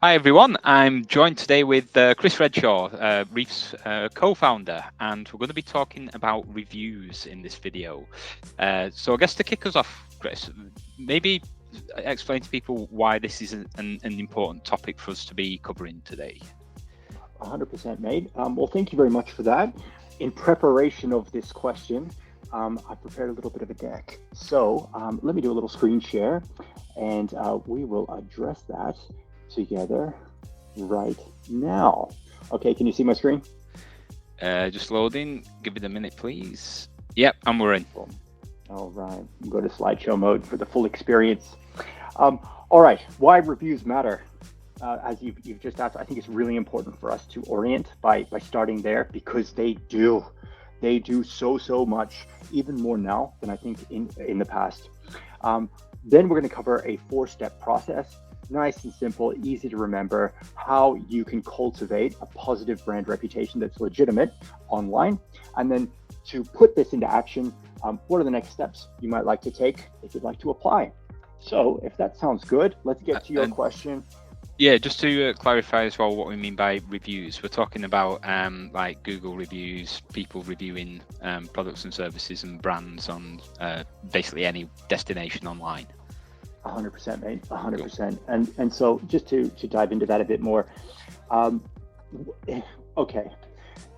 Hi everyone, I'm joined today with Chris Redshaw, Reef's co-founder, and we're going to be talking about reviews in this video. So I guess to kick us off, Chris, maybe explain to people why this is an important topic for us to be covering today. 100% mate. Well, thank you very much for that. In preparation of this question, I prepared a little bit of a deck. So let me do a little screen share and we will address that together right now. Okay, can you see my screen? Just loading. Give it a minute, please. Yep, and we're in. All right, go to slideshow mode for the full experience. All right, why reviews matter. As you've just asked, I think it's really important for us to orient by starting there because they do so much, even more now than I think in the past. Then we're going to cover a 4-step process, nice and simple, easy to remember, how you can cultivate a positive brand reputation that's legitimate online. And then to put this into action, what are the next steps you might like to take if you'd like to apply? So if that sounds good, let's get to your question. Yeah, just to clarify as well what we mean by reviews. We're talking about like Google reviews, people reviewing products and services and brands on basically any destination online. 100%, mate, 100%. And so just to dive into that a bit more, okay,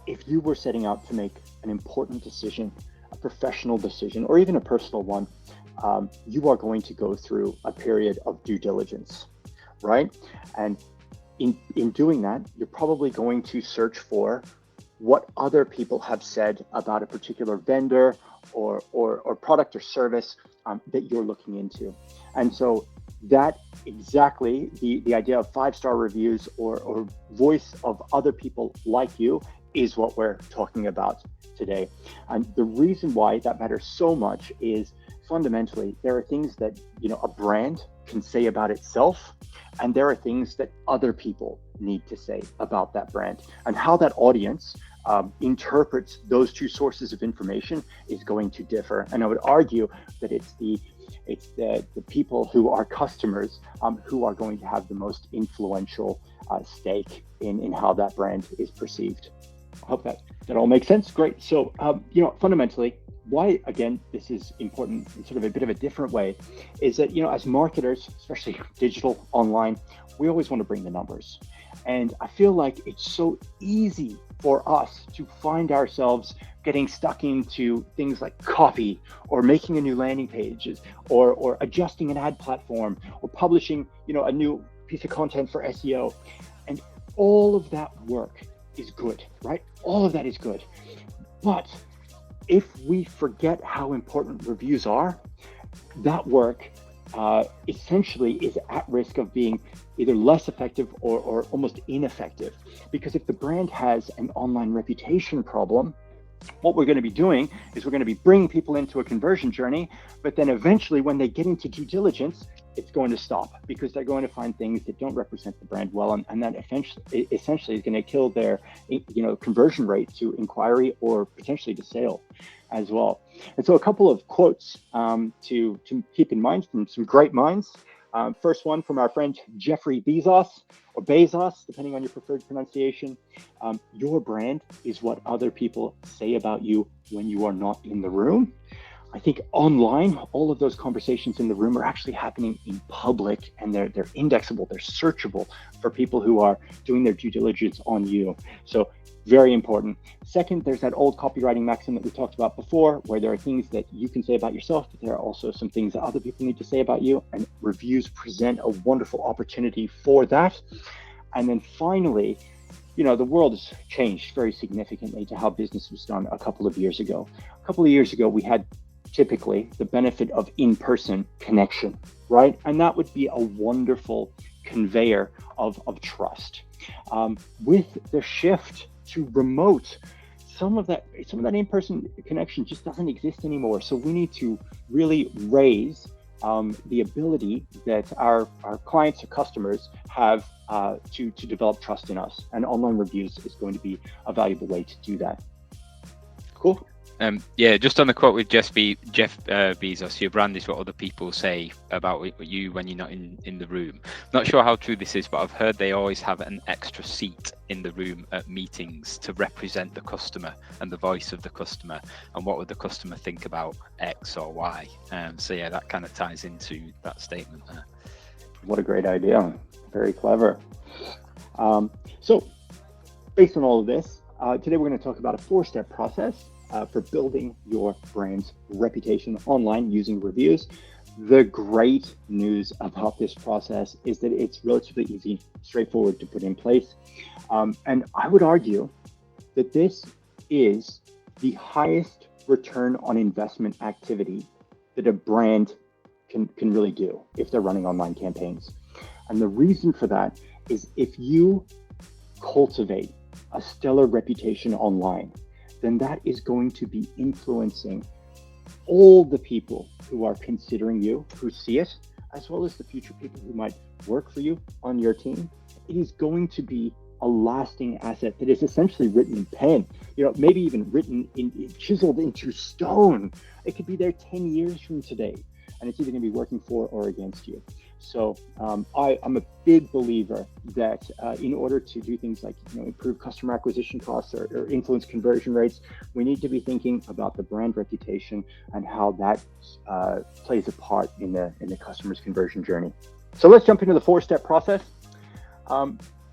if you were setting out to make an important decision, a professional decision, or even a personal one, you are going to go through a period of due diligence, right? And in doing that, you're probably going to search for what other people have said about a particular vendor or product or service that you're looking into. And so that exactly the idea of 5-star reviews or voice of other people like you is what we're talking about today. And the reason why that matters so much is fundamentally there are things that a brand can say about itself, and there are things that other people need to say about that brand, and how that audience interprets those two sources of information is going to differ. And I would argue that it's the people who are customers who are going to have the most influential stake in how that brand is perceived. I hope that all makes sense. Great. So fundamentally, why, again, this is important in sort of a bit of a different way is that, as marketers, especially digital, online, we always want to bring the numbers. And I feel like it's so easy for us to find ourselves getting stuck into things like copy or making a new landing page or adjusting an ad platform or publishing, a new piece of content for SEO. And all of that work is good, right? All of that is good. But if we forget how important reviews are, that work essentially is at risk of being either less effective or almost ineffective. Because if the brand has an online reputation problem, what we're going to be doing is we're going to be bringing people into a conversion journey, but then eventually when they get into due diligence, it's going to stop because they're going to find things that don't represent the brand well, and that essentially is going to kill their conversion rate to inquiry or potentially to sale as well. And so a couple of quotes to keep in mind from some great minds. First one from our friend Jeffrey Bezos, or Bezos, depending on your preferred pronunciation. Your brand is what other people say about you when you are not in the room. I think online, all of those conversations in the room are actually happening in public, and they're indexable, they're searchable for people who are doing their due diligence on you. So very important. Second, there's that old copywriting maxim that we talked about before, where there are things that you can say about yourself, but there are also some things that other people need to say about you, and reviews present a wonderful opportunity for that. And then finally, the world has changed very significantly to how business was done a couple of years ago. A couple of years ago, we had typically the benefit of in-person connection, right? And that would be a wonderful conveyor of trust. With the shift to remote, some of that in-person connection just doesn't exist anymore. So we need to really raise the ability that our clients or customers have to develop trust in us. And online reviews is going to be a valuable way to do that. Cool. Yeah, just on the quote with Jeff Bezos, your brand is what other people say about you when you're not in the room. Not sure how true this is, but I've heard they always have an extra seat in the room at meetings to represent the customer and the voice of the customer and what would the customer think about X or Y. So yeah, that kind of ties into that statement there. What a great idea. Very clever. So based on all of this, today we're going to talk about a 4-step process for building your brand's reputation online using reviews. The great news about this process is that it's relatively easy, straightforward to put in place. And I would argue that this is the highest return on investment activity that a brand can really do if they're running online campaigns. And the reason for that is if you cultivate a stellar reputation online, then that is going to be influencing all the people who are considering you, who see it, as well as the future people who might work for you on your team. It is going to be a lasting asset that is essentially written in pen, maybe even written chiseled into stone. It could be there 10 years from today, and it's either going to be working for or against you. So I'm a big believer that in order to do things like improve customer acquisition costs or influence conversion rates, we need to be thinking about the brand reputation and how that plays a part in the customer's conversion journey. So let's jump into the 4-step process.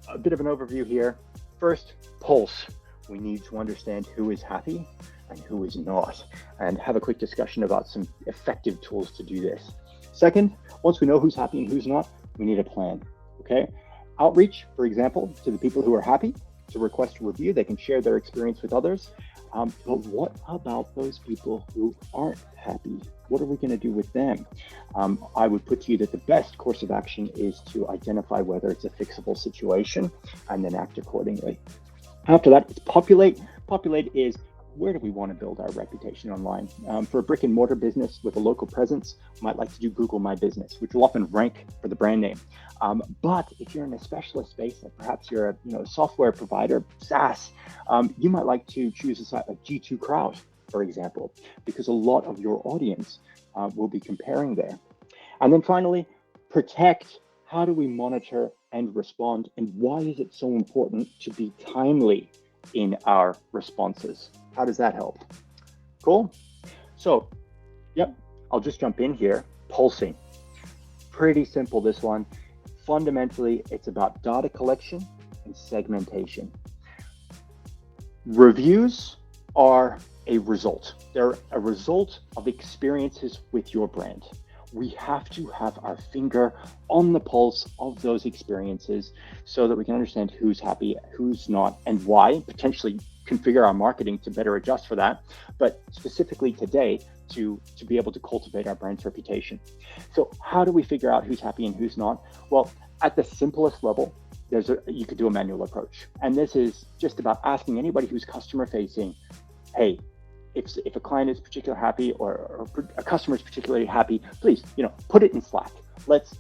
A bit of an overview here. First, pulse. We need to understand who is happy and who is not, and have a quick discussion about some effective tools to do this. Second, once we know who's happy and who's not, we need a plan, okay? Outreach, for example, to the people who are happy to request a review. They can share their experience with others. But what about those people who aren't happy? What are we going to do with them? I would put to you that the best course of action is to identify whether it's a fixable situation and then act accordingly. After that, it's populate. Populate is, where do we want to build our reputation online? For a brick and mortar business with a local presence, we might like to do Google My Business, which will often rank for the brand name. But if you're in a specialist space, like perhaps you're a software provider, SaaS, you might like to choose a site like G2 Crowd, for example, because a lot of your audience will be comparing there. And then finally, protect. How do we monitor and respond? And why is it so important to be timely in our responses? How does that help? Cool. So, yep, I'll just jump in here. Pulsing. Pretty simple, this one. Fundamentally, it's about data collection and segmentation. Reviews are a result. They're a result of experiences with your brand. We have to have our finger on the pulse of those experiences so that we can understand who's happy, who's not, and why, potentially configure our marketing to better adjust for that, but specifically today to be able to cultivate our brand's reputation. So how do we figure out who's happy and who's not? Well, at the simplest level, you could do a manual approach. And this is just about asking anybody who's customer facing, hey, if a client is particularly happy or a customer is particularly happy, please, put it in Slack. Let's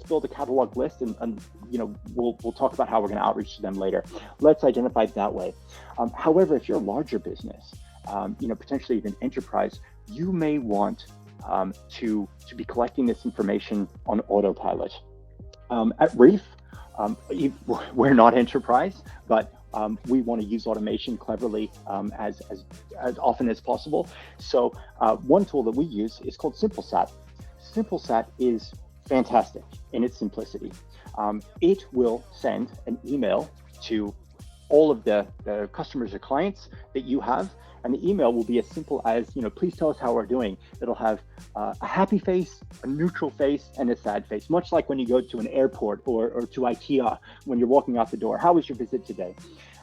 build a catalog list and we'll talk about how we're going to outreach to them later. Let's identify it that way. However, if you're a larger business, potentially even enterprise, you may want to be collecting this information on autopilot. At Reef, we're not enterprise, but we want to use automation cleverly as often as possible. So one tool that we use is called SimpleSat. SimpleSat is fantastic in its simplicity. It will send an email to all of the customers or clients that you have, and the email will be as simple as, please tell us how we're doing. It'll have a happy face, a neutral face, and a sad face, much like when you go to an airport or to IKEA when you're walking out the door. How was your visit today?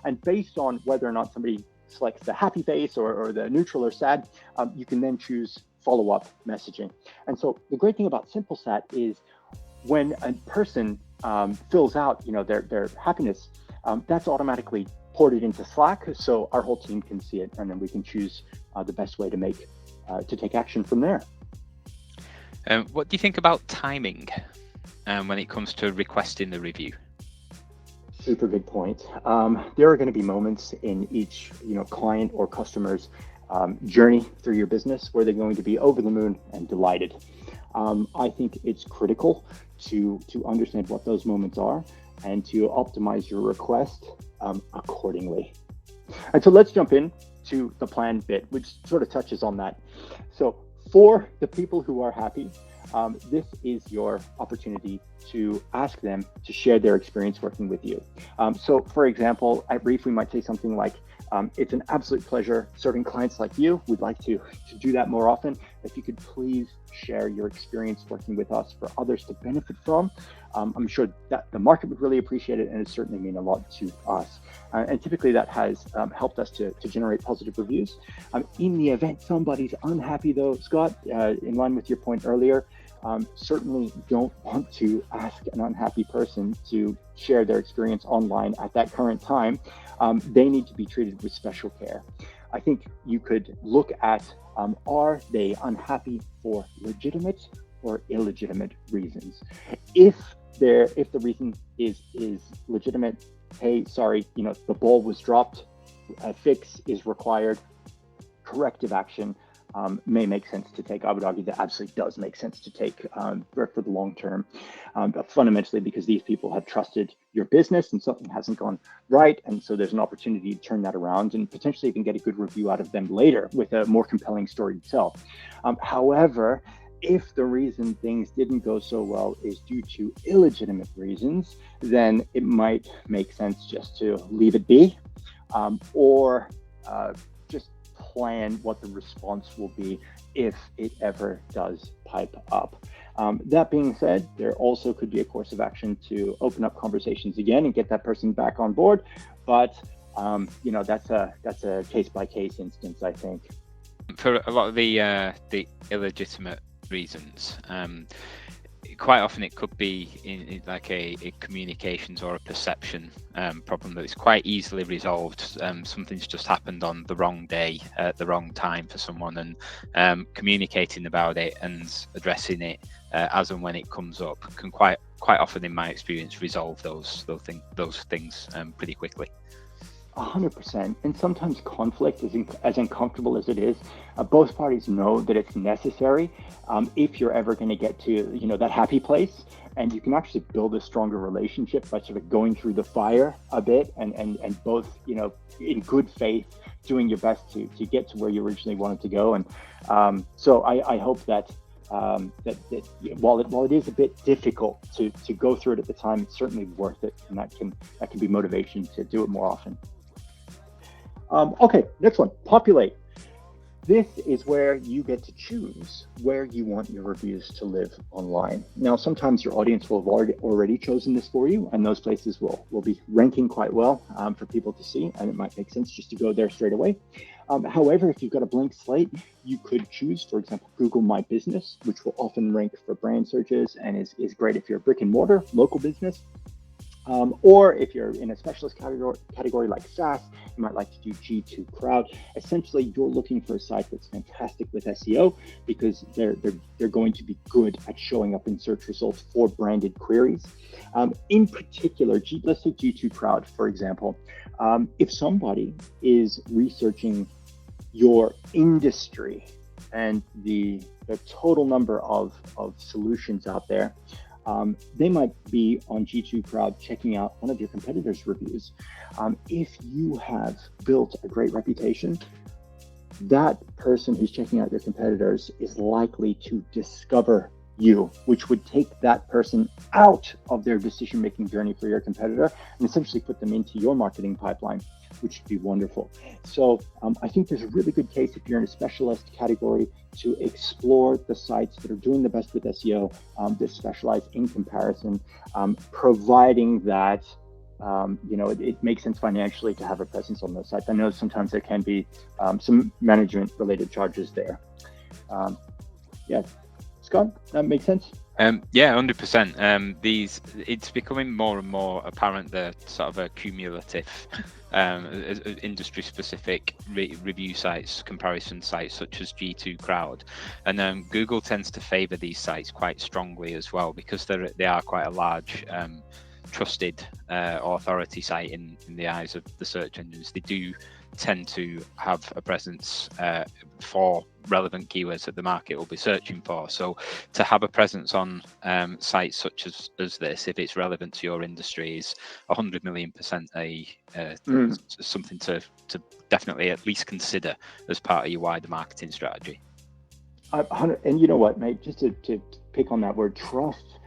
And based on whether or not somebody selects the happy face or the neutral or sad, you can then choose follow-up messaging. And so the great thing about SimpleSat is when a person fills out, their happiness, that's automatically ported into Slack, so our whole team can see it, and then we can choose the best way to take action from there. What do you think about timing when it comes to requesting the review? Super good point. There are going to be moments in each client or customer's journey through your business where they're going to be over the moon and delighted. I think it's critical to understand what those moments are and to optimize your request accordingly. And so let's jump in to the plan bit, which sort of touches on that. So for the people who are happy, this is your opportunity to ask them to share their experience working with you. So for example, at Reef, we might say something like, it's an absolute pleasure serving clients like you. We'd like to do that more often. If you could please share your experience working with us for others to benefit from. I'm sure that the market would really appreciate it, and it certainly mean a lot to us. And typically that has helped us to generate positive reviews. In the event somebody's unhappy though, Scott, in line with your point earlier, certainly don't want to ask an unhappy person to share their experience online at that current time. They need to be treated with special care. I think you could look at, are they unhappy for legitimate or illegitimate reasons? If the reason is legitimate, hey, sorry, the ball was dropped, a fix is required, corrective action may make sense to take. I would argue that absolutely does make sense to take for the long term, but fundamentally because these people have trusted your business and something hasn't gone right, and so there's an opportunity to turn that around and potentially even get a good review out of them later with a more compelling story to tell. However, if the reason things didn't go so well is due to illegitimate reasons, then it might make sense just to leave it be, or just plan what the response will be if it ever does pipe up. That being said, there also could be a course of action to open up conversations again and get that person back on board. But that's a case-by-case instance, I think. For a lot of the illegitimate reasons, quite often it could be in like a communications or a perception problem that is quite easily resolved. Something's just happened on the wrong day at the wrong time for someone, and communicating about it and addressing it as and when it comes up can quite often, in my experience, resolve those things pretty quickly. 100%. And sometimes conflict is as uncomfortable as it is. Both parties know that it's necessary if you're ever going to get to that happy place, and you can actually build a stronger relationship by sort of going through the fire a bit and both in good faith doing your best to get to where you originally wanted to go. And so I hope that while it is a bit difficult to go through it at the time, it's certainly worth it, and that can be motivation to do it more often. Okay, next one, Populate. This is where you get to choose where you want your reviews to live online. Now, sometimes your audience will have already chosen this for you, and those places will be ranking quite well for people to see, and it might make sense just to go there straight away. However, if you've got a blank slate, you could choose, for example, Google My Business, which will often rank for brand searches and is great if you're a brick and mortar local business. Or if you're in a specialist category like SaaS, you might like to do G2 Crowd. Essentially, you're looking for a site that's fantastic with SEO because they're going to be good at showing up in search results for branded queries. In particular, let's take G2 Crowd, for example. If somebody is researching your industry and the total number of solutions out there, they might be on G2 Crowd checking out one of your competitors' reviews. If you have built a great reputation, that person who's checking out your competitors is likely to discover you, which would take that person out of their decision-making journey for your competitor and essentially put them into your marketing pipeline, which would be wonderful. So I think there's a really good case if you're in a specialist category to explore the sites that are doing the best with SEO, that specialize in comparison, providing that it makes sense financially to have a presence on those sites. I know sometimes there can be some management-related charges there. Scott, that makes sense? Yeah, 100%. It's becoming more and more apparent that sort of a cumulative industry-specific review sites, comparison sites such as G2 Crowd, and Google tends to favor these sites quite strongly as well because they are quite a large trusted authority site in the eyes of the search engines, they do tend to have a presence for relevant keywords that the market will be searching for. So to have a presence on sites such as this, if it's relevant to your industry, is 100 million% something to definitely at least consider as part of your wider marketing strategy. And you know what, mate, just to pick on that word trust,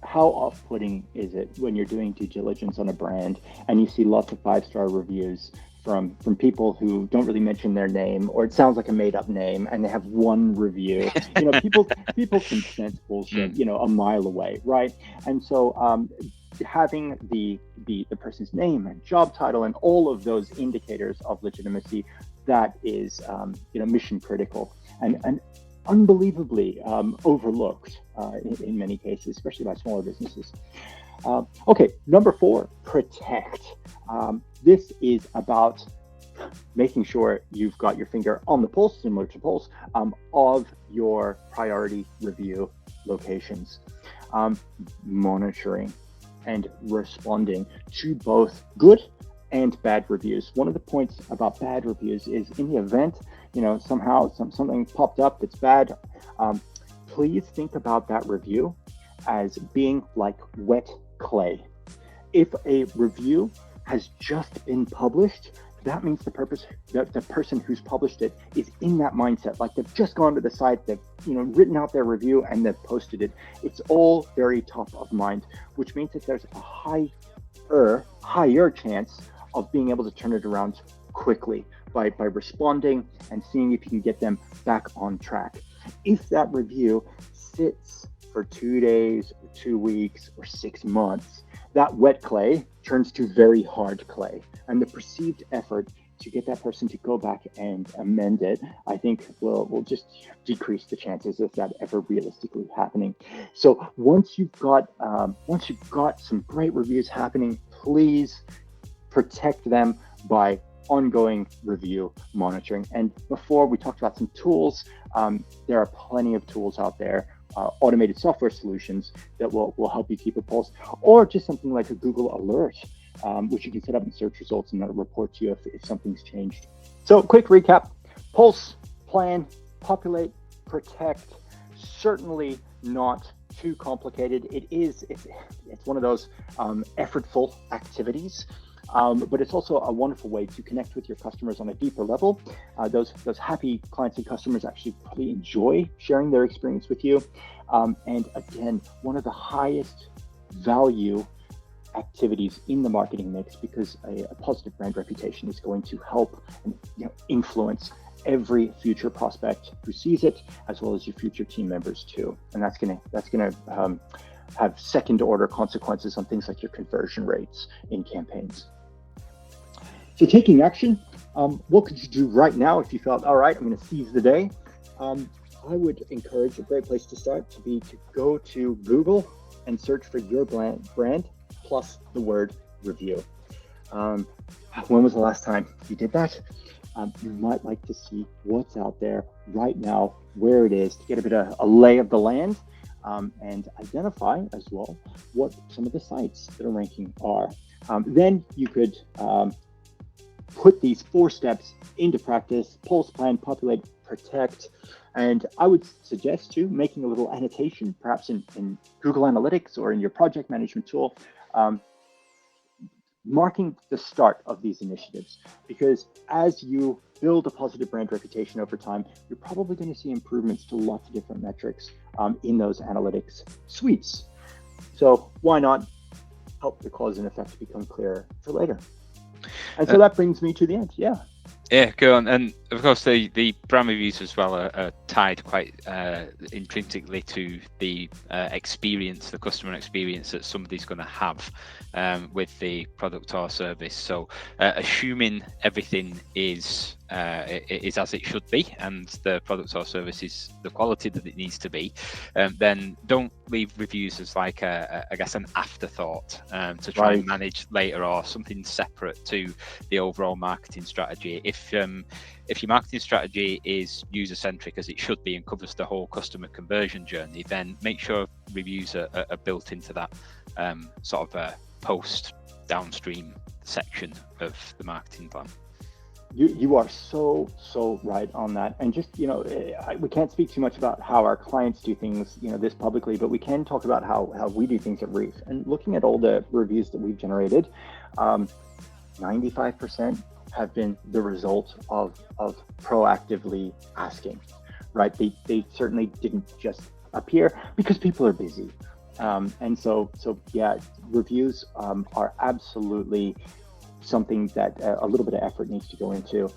how off-putting is it when you're doing due diligence on a brand and you see lots of 5-star reviews from people who don't really mention their name, or it sounds like a made-up name, and they have one review? You know, people can sense bullshit, you know, a mile away, right? And so having the person's name and job title and all of those indicators of legitimacy, that is you know, mission critical and unbelievably overlooked in many cases, especially by smaller businesses. Okay, number 4, protect. This is about making sure you've got your finger on the pulse, similar to Pulse, of your priority review locations. Monitoring and responding to both good and bad reviews. One of the points about bad reviews is, in the event, you know, somehow something popped up that's bad, please think about that review as being like wet clay. If a review has just been published, that means the person who's published it is in that mindset. Like, they've just gone to the site, they've, you know, written out their review and they've posted it. It's all very top of mind, which means that there's a higher chance of being able to turn it around quickly by responding and seeing if you can get them back on track. If that review sits for 2 days, or 2 weeks, or 6 months, that wet clay turns to very hard clay, and the perceived effort to get that person to go back and amend it, I think will just decrease the chances of that ever realistically happening. So once you've got some great reviews happening, please protect them by ongoing review monitoring. And before, we talked about some tools. There are plenty of tools out there, automated software solutions that will help you keep a pulse, or just something like a Google alert, which you can set up in search results, and that'll report to you if something's changed. So quick recap: Pulse, plan, populate, protect. Certainly not too complicated. It's one of those effortful activities. But it's also a wonderful way to connect with your customers on a deeper level. Those happy clients and customers actually probably enjoy sharing their experience with you. And again, one of the highest value activities in the marketing mix, because a positive brand reputation is going to help and, you know, influence every future prospect who sees it, as well as your future team members too. And that's gonna have second order consequences on things like your conversion rates in campaigns. So taking action, what could you do right now if you felt, all right, I'm going to seize the day? I would encourage, a great place to start to go to Google and search for your brand plus the word review. When was the last time you did that? You might like to see what's out there right now, where it is, to get a bit of a lay of the land, and identify as well what some of the sites that are ranking are. Then you could put these 4 steps into practice: Pulse, plan, populate, protect. And I would suggest too making a little annotation, perhaps in Google Analytics or in your project management tool, marking the start of these initiatives, because as you build a positive brand reputation over time, you're probably going to see improvements to lots of different metrics in those analytics suites. So why not help the cause and effect become clearer for later? And so that brings me to the end. Yeah, go on. And of course, the brand reviews as well are tied quite intrinsically to the experience, the customer experience that somebody's going to have with the product or service. So assuming everything is as it should be, and the product or service is the quality that it needs to be, then don't leave reviews as like I guess an afterthought to try and manage later, or something separate to the overall marketing strategy. If if your marketing strategy is user-centric, as it should be, and covers the whole customer conversion journey, then make sure reviews are built into that sort of post downstream section of the marketing plan. You are so right on that. And just, we can't speak too much about how our clients do things, this publicly, but we can talk about how we do things at Reef. And looking at all the reviews that we've generated, 95% have been the result of proactively asking, right? They certainly didn't just appear because people are busy. And so yeah, reviews are absolutely something that a little bit of effort needs to go into,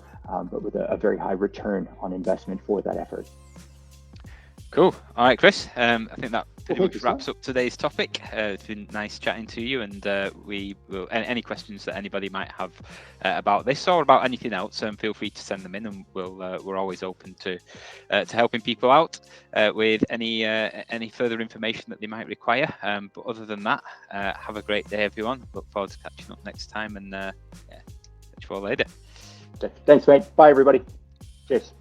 but with a very high return on investment for that effort. Cool. All right, Chris. I think that pretty much wraps up today's topic. It's been nice chatting to you, and we will. Any questions that anybody might have about this or about anything else, feel free to send them in, and we're always open to helping people out with any further information that they might require. But other than that, have a great day, everyone. Look forward to catching up next time, and catch you all later. Thanks, mate. Bye, everybody. Cheers.